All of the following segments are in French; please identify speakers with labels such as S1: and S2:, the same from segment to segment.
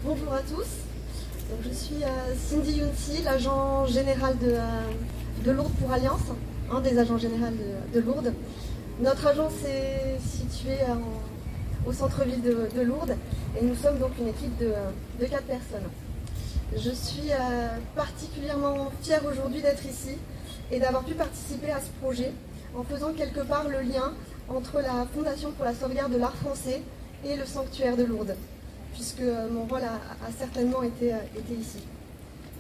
S1: Bonjour à tous. Donc, je suis Cindy Younsi, l'agent général de Lourdes pour Alliance, un des agents généraux de Lourdes. Notre agence est située au centre-ville de Lourdes et nous sommes donc une équipe de 4 personnes. Je suis particulièrement fière aujourd'hui d'être ici et d'avoir pu participer à ce projet en faisant quelque part le lien entre la Fondation pour la sauvegarde de l'art français et le sanctuaire de Lourdes, puisque mon rôle a certainement été ici.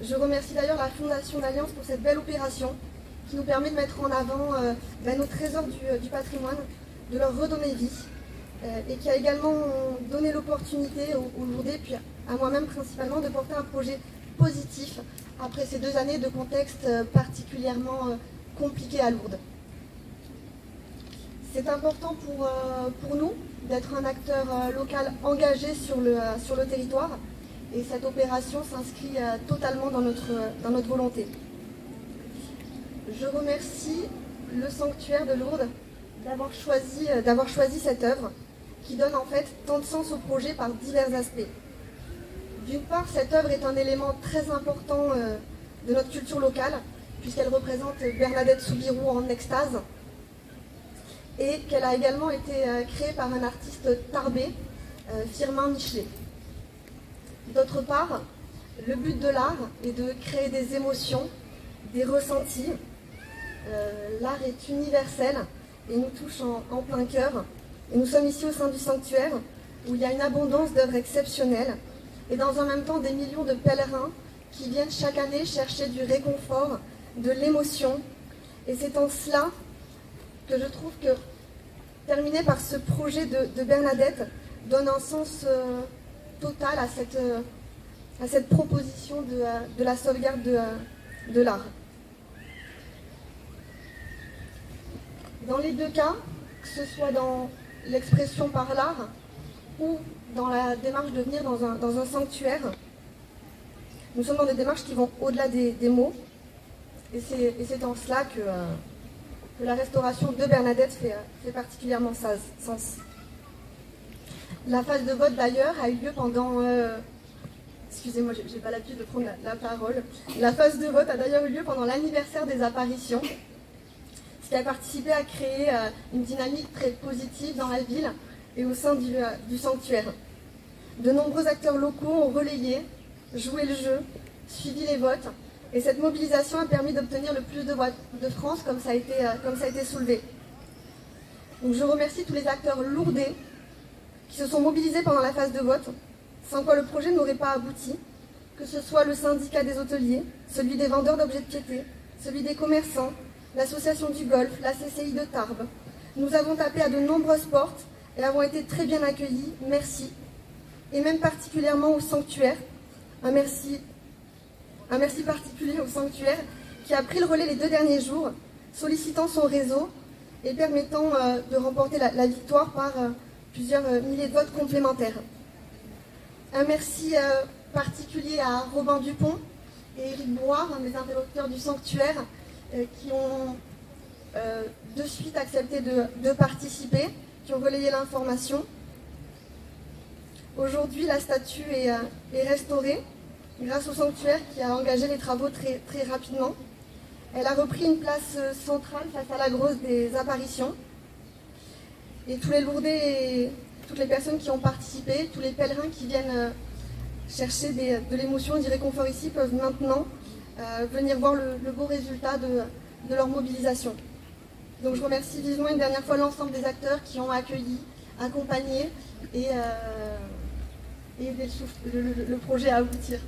S1: Je remercie d'ailleurs la Fondation d'Alliance pour cette belle opération qui nous permet de mettre en avant nos trésors du patrimoine, de leur redonner vie, et qui a également donné l'opportunité aux Lourdais, puis à moi-même principalement, de porter un projet positif après ces 2 années de contexte particulièrement compliqué à Lourdes. C'est important pour nous d'être un acteur local engagé sur le territoire, et cette opération s'inscrit totalement dans notre volonté. Je remercie le sanctuaire de Lourdes d'avoir choisi cette œuvre qui donne en fait tant de sens au projet par divers aspects. D'une part, cette œuvre est un élément très important de notre culture locale, puisqu'elle représente Bernadette Soubirous en extase, et qu'elle a également été créée par un artiste tarbé, Firmin Michelet. D'autre part, le but de l'art est de créer des émotions, des ressentis. L'art est universel et nous touche en plein cœur. Et nous sommes ici au sein du sanctuaire, où il y a une abondance d'œuvres exceptionnelles, et dans un même temps des millions de pèlerins qui viennent chaque année chercher du réconfort, de l'émotion. Et c'est en cela que je trouve que terminer par ce projet de Bernadette donne un sens total à cette proposition de la sauvegarde de l'art. Dans les 2 cas, que ce soit dans l'expression par l'art ou dans la démarche de venir dans un sanctuaire, nous sommes dans des démarches qui vont au-delà des mots, et c'est en cela que la restauration de Bernadette fait particulièrement sens. La phase de vote d'ailleurs a eu lieu pendant... Excusez-moi, j'ai pas l'habitude de prendre la parole. La phase de vote a d'ailleurs eu lieu pendant l'anniversaire des apparitions, ce qui a participé à créer une dynamique très positive dans la ville et au sein du sanctuaire. De nombreux acteurs locaux ont relayé, joué le jeu, suivi les votes, et cette mobilisation a permis d'obtenir le plus de voix de France, comme ça a été soulevé. Donc je remercie tous les acteurs lourdais qui se sont mobilisés pendant la phase de vote, sans quoi le projet n'aurait pas abouti, que ce soit le syndicat des hôteliers, celui des vendeurs d'objets de piété, celui des commerçants, l'association du Golfe, la CCI de Tarbes. Nous avons tapé à de nombreuses portes et avons été très bien accueillis, merci. Et même particulièrement au sanctuaire, un merci particulier au sanctuaire qui a pris le relais les 2 derniers jours, sollicitant son réseau et permettant de remporter la victoire par plusieurs milliers de votes complémentaires. Un merci particulier à Robin Dupont et Éric Brouard, un des interlocuteurs du sanctuaire, qui ont de suite accepté de participer, qui ont relayé l'information. Aujourd'hui, la statue est restaurée grâce au sanctuaire qui a engagé les travaux très, très rapidement. Elle a repris une place centrale face à la grosse des apparitions. Et tous les Lourdais et toutes les personnes qui ont participé, tous les pèlerins qui viennent chercher de l'émotion et du réconfort ici peuvent maintenant venir voir le beau résultat de leur mobilisation. Donc je remercie vivement une dernière fois l'ensemble des acteurs qui ont accueilli, accompagné et aidé le projet à aboutir.